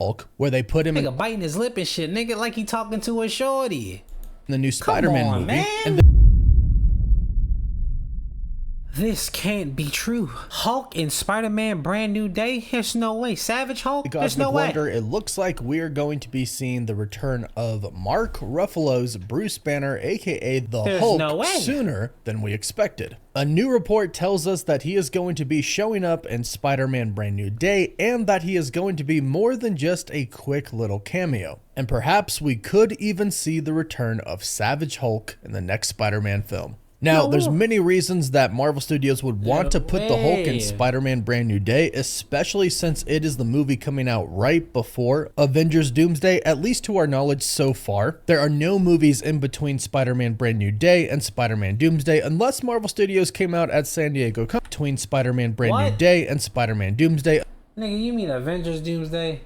Hulk, where they put him nigga biting his lip and shit, nigga, like he talking to a shorty. In the new Spider-Man movie. Man. And this can't be true. Hulk in Spider-Man Brand New Day? There's no way. Savage Hulk? There's no way. It looks like we are going to be seeing the return of Mark Ruffalo's Bruce Banner, aka the Hulk, sooner than we expected. A new report tells us that he is going to be showing up in Spider-Man Brand New Day and that he is going to be more than just a quick little cameo. And perhaps we could even see the return of Savage Hulk in the next Spider-Man film. Now, there's many reasons that Marvel Studios would want to put the Hulk in Spider-Man Brand New Day, especially since it is the movie coming out right before Avengers Doomsday, at least to our knowledge so far. There are no movies in between Spider-Man Brand New Day and Spider-Man Doomsday, unless Marvel Studios came out at San Diego between Spider-Man Brand New Day and Spider-Man Doomsday. Nigga, you mean Avengers Doomsday?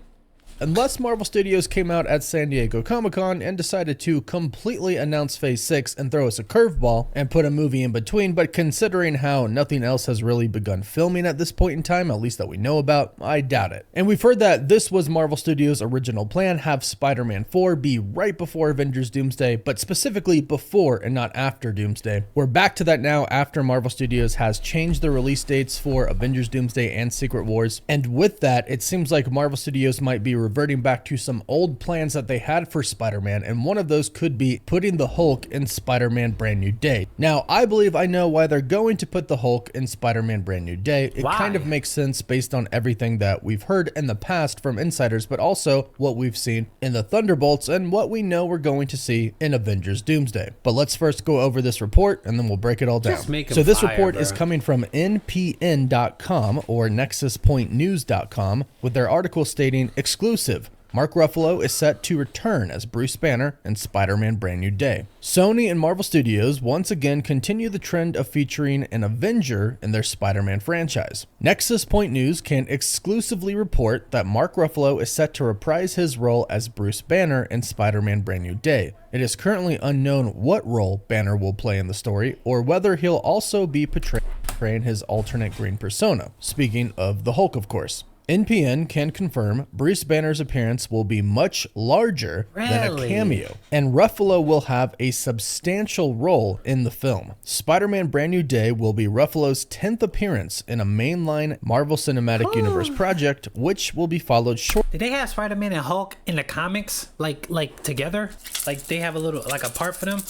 Unless Marvel Studios came out at San Diego Comic-Con and decided to completely announce Phase 6 and throw us a curveball and put a movie in between, but considering how nothing else has really begun filming at this point in time, at least that we know about, I doubt it. And we've heard that this was Marvel Studios' original plan, have Spider-Man 4 be right before Avengers Doomsday, but specifically before and not after Doomsday. We're back to that now after Marvel Studios has changed the release dates for Avengers Doomsday and Secret Wars, and with that, it seems like Marvel Studios might be reverting back to some old plans that they had for Spider-Man, and one of those could be putting the Hulk in Spider-Man Brand New Day. Now, I believe I know why they're going to put the Hulk in Spider-Man Brand New Day. It kind of makes sense based on everything that we've heard in the past from insiders, but also what we've seen in the Thunderbolts and what we know we're going to see in Avengers Doomsday. But let's first go over this report and then we'll break it all down. So this report is coming from NPN.com or NexusPointNews.com with their article stating exclusive. Mark Ruffalo is set to return as Bruce Banner in Spider-Man Brand New Day. Sony and Marvel Studios once again continue the trend of featuring an Avenger in their Spider-Man franchise. Nexus Point News can exclusively report that Mark Ruffalo is set to reprise his role as Bruce Banner in Spider-Man Brand New Day. It is currently unknown what role Banner will play in the story or whether he'll also be portraying his alternate green persona. Speaking of the Hulk, of course. NPN can confirm Bruce Banner's appearance will be much larger than a cameo, and Ruffalo will have a substantial role in the film. Spider-Man Brand New Day will be Ruffalo's 10th appearance in a mainline Marvel Cinematic Universe project, which will be followed shortly. Did they have Spider-Man and Hulk in the comics, like together? Like they have a little, like a part for them?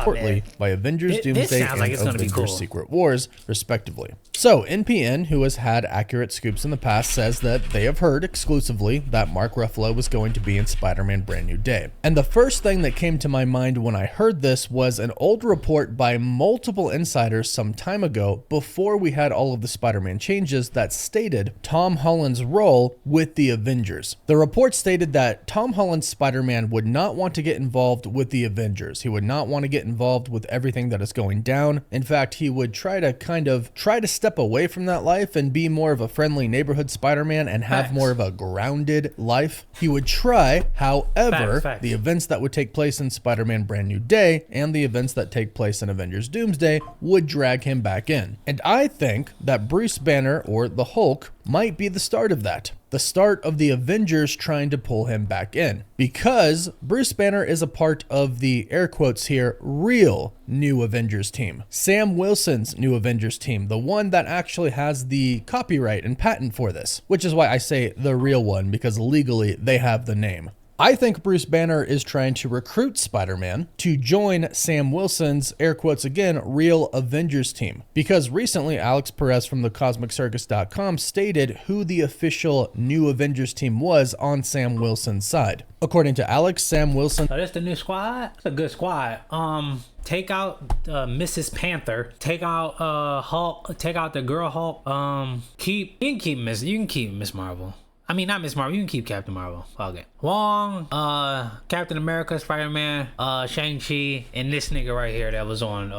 Shortly by Avengers Doomsday and Avengers Secret Wars, respectively. So, NPN, who has had accurate scoops in the past, says that they have heard exclusively that Mark Ruffalo was going to be in Spider-Man Brand New Day. And the first thing that came to my mind when I heard this was an old report by multiple insiders some time ago, before we had all of the Spider-Man changes, that stated Tom Holland's role with the Avengers. The report stated that Tom Holland's Spider-Man would not want to get involved with the Avengers. He would not want to get involved with everything that is going down. In fact, he would try to step away from that life and be more of a friendly neighborhood Spider-Man and have more of a grounded life. He would try, however, the events that would take place in Spider-Man Brand New Day and the events that take place in Avengers Doomsday would drag him back in. And I think that Bruce Banner, or the Hulk, might be the start of that. The start of the Avengers trying to pull him back in. Because Bruce Banner is a part of the, air quotes here, real new Avengers team. Sam Wilson's new Avengers team, the one that actually has the copyright and patent for this. Which is why I say the real one, because legally they have the name. I think Bruce Banner is trying to recruit Spider-Man to join Sam Wilson's, air quotes again, real Avengers team. Because recently, Alex Perez from thecosmiccircus.com stated who the official new Avengers team was on Sam Wilson's side. According to Alex, Sam Wilson... Oh, that's the new squad? It's a good squad. Take out Mrs. Panther. Take out Hulk. Take out the girl Hulk. You can keep Miss Marvel. I mean, not Miss Marvel. You can keep Captain Marvel. Okay. Wong, Captain America, Spider-Man, Shang-Chi, and this nigga right here that was on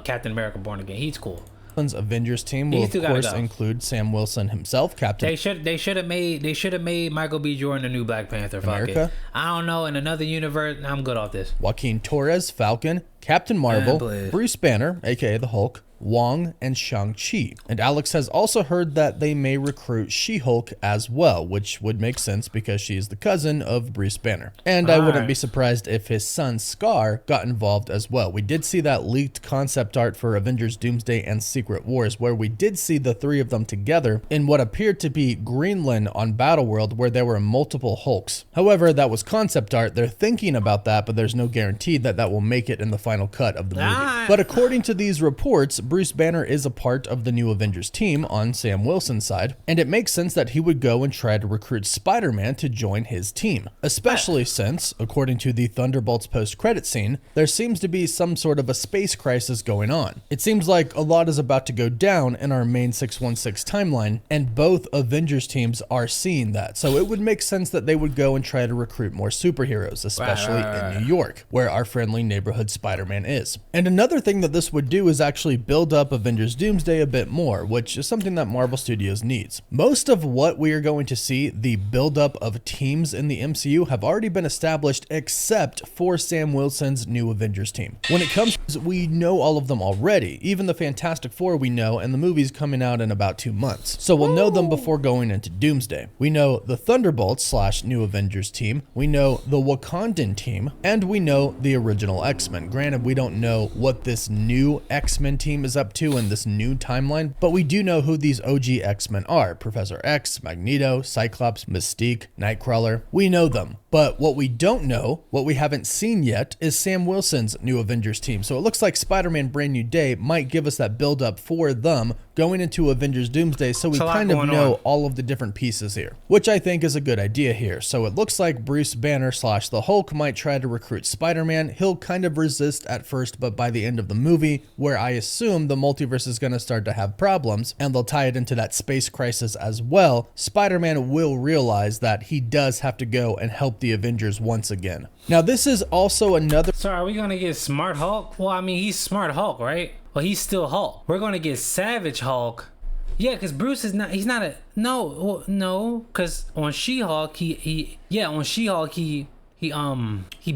Captain America Born Again. He's cool. Avengers team will of course include Sam Wilson himself, Captain. They should have made Michael B. Jordan the new Black Panther. Fuck it. I don't know. In another universe, I'm good off this. Joaquin Torres, Falcon, Captain Marvel, Bruce Banner, aka the Hulk, Wong, and Shang-Chi. And Alex has also heard that they may recruit She-Hulk as well, which would make sense because she is the cousin of Bruce Banner. And I wouldn't be surprised if his son Scar got involved as well. We did see that leaked concept art for Avengers Doomsday and Secret Wars, where we did see the three of them together in what appeared to be Greenland on Battleworld, where there were multiple Hulks. However, that was concept art. They're thinking about that, but there's no guarantee that that will make it in the final cut of the movie. But according to these reports, Bruce Banner is a part of the new Avengers team on Sam Wilson's side, and it makes sense that he would go and try to recruit Spider-Man to join his team, especially since, according to the Thunderbolts post-credit scene, there seems to be some sort of a space crisis going on. It seems like a lot is about to go down in our main 616 timeline, and both Avengers teams are seeing that, so it would make sense that they would go and try to recruit more superheroes, especially in New York, where our friendly neighborhood Spider-Man is. And another thing that this would do is actually build up Avengers Doomsday a bit more, which is something that Marvel Studios needs. Most of what we are going to see, the buildup of teams in the MCU, have already been established except for Sam Wilson's new Avengers team. When it comes to, we know all of them already. Even the Fantastic Four we know, and the movie's coming out in about 2 months. So we'll know them before going into Doomsday. We know the Thunderbolts / new Avengers team, we know the Wakandan team, and we know the original X-Men. Granted, we don't know what this new X-Men team is up to in this new timeline, but we do know who these OG X-Men are. Professor X, Magneto, Cyclops, Mystique, Nightcrawler. We know them. But what we don't know, what we haven't seen yet, is Sam Wilson's new Avengers team. So it looks like Spider-Man Brand New Day might give us that build up for them going into Avengers Doomsday, so we kind of know all of the different pieces here, which I think is a good idea here. So it looks like Bruce Banner / the Hulk might try to recruit Spider-Man. He'll kind of resist at first, but by the end of the movie, where I assume the multiverse is going to start to have problems, and they'll tie it into that space crisis as well, Spider-Man will realize that he does have to go and help the Avengers once again. Now, this is also another... So are we going to get Smart Hulk? Well, I mean, he's Smart Hulk, right? Well, he's still Hulk. We're going to get Savage Hulk. Yeah, because Bruce is not, he's not a, no, because on She-Hulk, he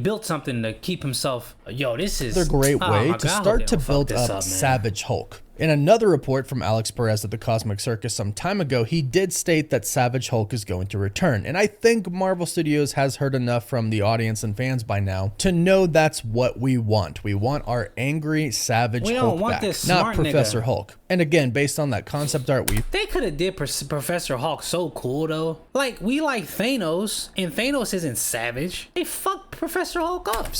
built something to keep himself, this is a great way to start to build up Savage Hulk. In another report from Alex Perez at the Cosmic Circus some time ago, he did state that Savage Hulk is going to return. And I think Marvel Studios has heard enough from the audience and fans by now to know that's what we want. We want our angry Savage Hulk back, not Professor Hulk. And again, based on that concept art, they could have did Professor Hulk so cool though. Like, we like Thanos, and Thanos isn't savage. They fucked Professor Hulk up.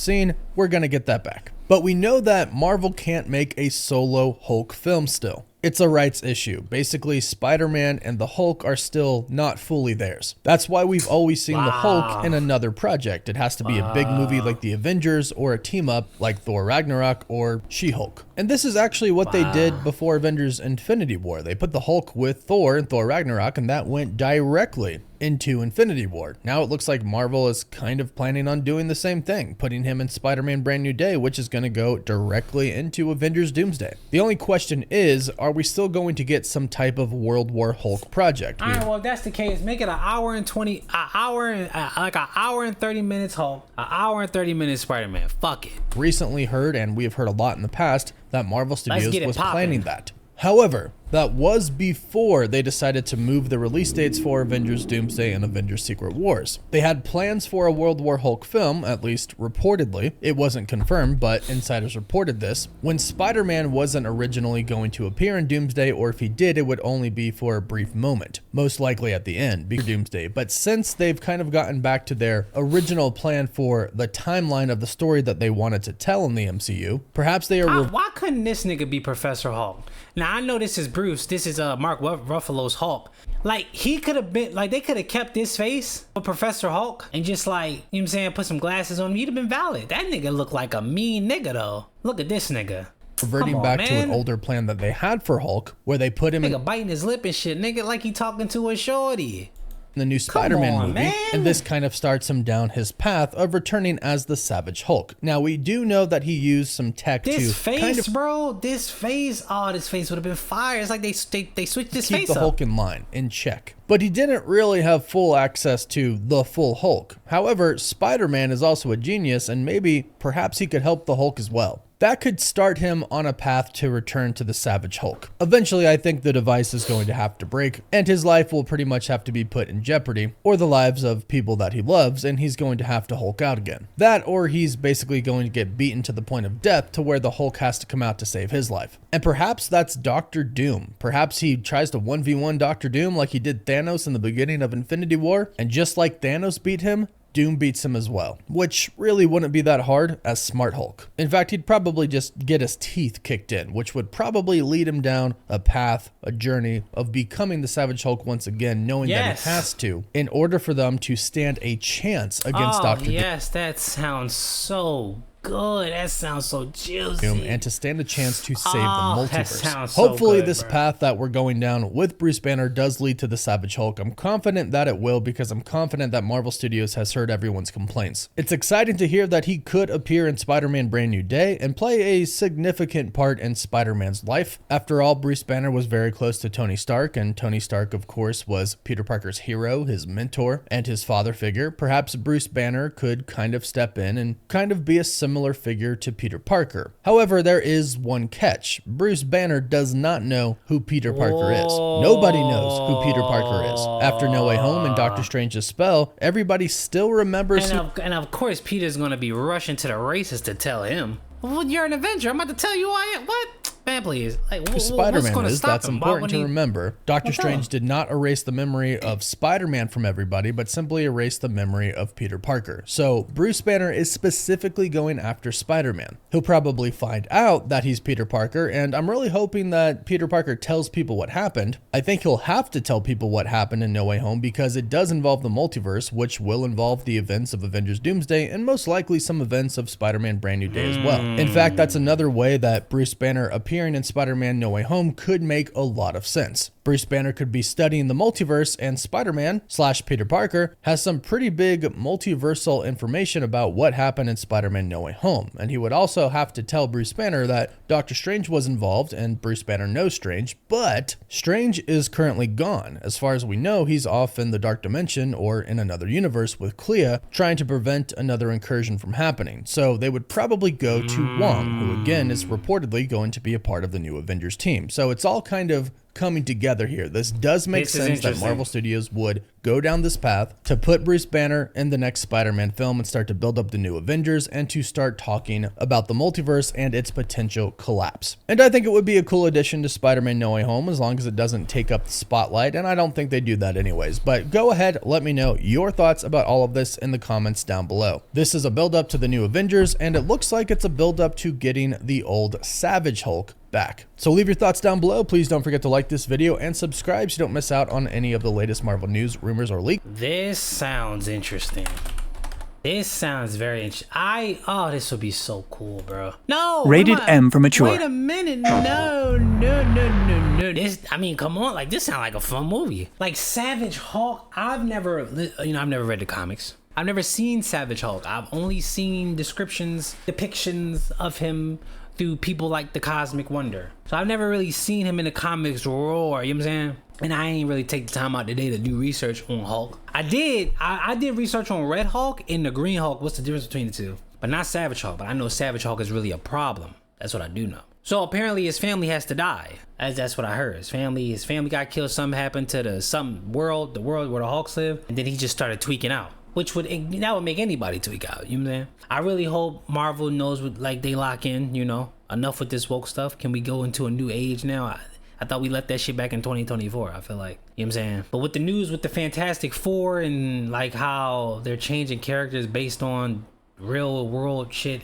We're gonna get that back. But we know that Marvel can't make a solo Hulk film still. It's a rights issue. Basically, Spider-Man and the Hulk are still not fully theirs. That's why we've always seen the Hulk in another project. It has to be a big movie like the Avengers, or a team up like Thor Ragnarok or She-Hulk. And this is actually what they did before Avengers Infinity War. They put the Hulk with Thor in Thor Ragnarok, and that went directly into Infinity War. Now it looks like Marvel is kind of planning on doing the same thing, putting him in Spider-Man Brand New Day, which is going to go directly into Avengers Doomsday. The only question is, are we still going to get some type of World War Hulk project? All right, well, if that's the case, make it an hour and 30 minutes Hulk, an hour and 30 minutes Spider-Man. Fuck it. Recently heard, and we have heard a lot in the past, that Marvel Studios was planning that. However, that was before they decided to move the release dates for Avengers Doomsday and Avengers Secret Wars. They had plans for a World War Hulk film, at least reportedly. It wasn't confirmed, but insiders reported this, when Spider-Man wasn't originally going to appear in Doomsday, or if he did, it would only be for a brief moment, most likely at the end, before Doomsday. But since they've kind of gotten back to their original plan for the timeline of the story that they wanted to tell in the MCU, perhaps they are... Why couldn't this nigga be Professor Hulk? Now, I know this is Bruce, this is Mark Ruffalo's Hulk. Like, he could have been, like, they could have kept this face of Professor Hulk and just, like, you know what I'm saying, put some glasses on him. He'd have been valid. That nigga looked like a mean nigga, though. Look at this nigga. Reverting back to an older plan that they had for Hulk, where they put him nigga biting his lip and shit, nigga, like he talking to a shorty. The new Spider-Man movie, and this kind of starts him down his path of returning as the Savage Hulk. Now, we do know that he used some tech to this face would have been fire. It's like they switched his face up. Keep the Hulk in line, in check. But he didn't really have full access to the full Hulk. However, Spider-Man is also a genius, and perhaps he could help the Hulk as well. that could start him on a path to return to the Savage Hulk. Eventually, I think the device is going to have to break, and his life will pretty much have to be put in jeopardy, or the lives of people that he loves, and he's going to have to Hulk out again. That, or he's basically going to get beaten to the point of death to where the Hulk has to come out to save his life. And perhaps that's Doctor Doom. Perhaps he tries to 1v1 Doctor Doom like he did Thanos in the beginning of Infinity War, and just like Thanos beat him, Doom beats him as well, which really wouldn't be that hard as Smart Hulk. In fact, he'd probably just get his teeth kicked in, which would probably lead him down a path, a journey of becoming the Savage Hulk once again, knowing that he has to, in order for them to stand a chance against Dr. Doom. Yes, that sounds so good. That sounds so juicy. And to stand a chance to save the multiverse. That sounds so Hopefully good, this path that we're going down with Bruce Banner does lead to the Savage Hulk. I'm confident that it will, because I'm confident that Marvel Studios has heard everyone's complaints. It's exciting to hear that he could appear in Spider-Man Brand New Day and play a significant part in Spider-Man's life. After all, Bruce Banner was very close to Tony Stark, and Tony Stark, of course, was Peter Parker's hero, his mentor, and his father figure. Perhaps Bruce Banner could kind of step in and kind of be a similar figure to Peter Parker. However, there is one catch. Bruce Banner does not know who Peter Parker is. Nobody knows who Peter Parker is. After No Way Home and Doctor Strange's spell, everybody still remembers. And of course, Peter's going to be rushing to the races to tell him, well, you're an Avenger. I'm about to tell you who I am. What? Man, please. Like, who Spider-Man is, that's important to remember. Doctor Strange did not erase the memory of Spider-Man from everybody, but simply erased the memory of Peter Parker. So Bruce Banner is specifically going after Spider-Man. He'll probably find out that he's Peter Parker, and I'm really hoping that Peter Parker tells people what happened. I think he'll have to tell people what happened in No Way Home, because it does involve the multiverse, which will involve the events of Avengers Doomsday, and most likely some events of Spider-Man Brand New Day as well. In fact, that's another way that Bruce Banner appearing in Spider-Man No Way Home could make a lot of sense. Bruce Banner could be studying the multiverse, and Spider-Man / Peter Parker has some pretty big multiversal information about what happened in Spider-Man No Way Home, and he would also have to tell Bruce Banner that Doctor Strange was involved, and Bruce Banner knows Strange, but Strange is currently gone. As far as we know, he's off in the Dark Dimension or in another universe with Clea, trying to prevent another incursion from happening. So they would probably go to Wong, who again is reportedly going to be a part of the new Avengers team. So it's all kind of coming together here. This does make sense that Marvel Studios would go down this path to put Bruce Banner in the next Spider-Man film and start to build up the new Avengers and to start talking about the multiverse and its potential collapse. And I think it would be a cool addition to Spider-Man No Way Home, as long as it doesn't take up the spotlight, and I don't think they do that anyways. But go ahead, let me know your thoughts about all of this in the comments down below. This is a build up to the new Avengers, and it looks like it's a build up to getting the old Savage Hulk back. So leave your thoughts down below. Please don't forget to like this video and subscribe so you don't miss out on any of the latest Marvel news, rumors, or leaks. This sounds interesting. This sounds very interesting. Oh, this would be so cool, bro. No. Rated M for mature. Wait a minute. No. This, I mean, come on. Like, this sounds like a fun movie. Like Savage Hulk. I've never read the comics. I've never seen Savage Hulk. I've only seen depictions of him through people like the Cosmic Wonder. So I've never really seen him in the comics roar, you know what I'm saying? And I ain't really take the time out today to do research on Hulk. I did research on Red Hulk and the Green Hulk. What's the difference between the two? But not Savage Hulk. But I know Savage Hulk is really a problem. That's what I do know. So apparently his family has to die. That's what I heard. His family got killed. Something happened to the world where the Hulks live. And then he just started tweaking out. That would make anybody tweak out, you know what I'm saying? I really hope Marvel knows what, like, they lock in, you know, enough with this woke stuff. Can we go into a new age now? I thought we left that shit back in 2024, I feel like, you know what I'm saying? But with the news with the Fantastic Four and like how they're changing characters based on real world shit,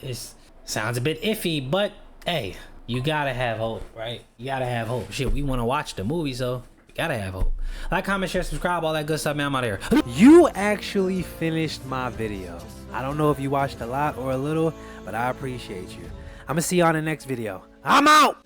sounds a bit iffy, but hey, you gotta have hope, right? You gotta have hope. Shit, we wanna watch the movie, so you gotta have hope. Like, comment, share, subscribe, all that good stuff, man. I'm out of here. You actually finished my video. I don't know if you watched a lot or a little, but I appreciate you. I'm gonna see you on the next video. I'm out!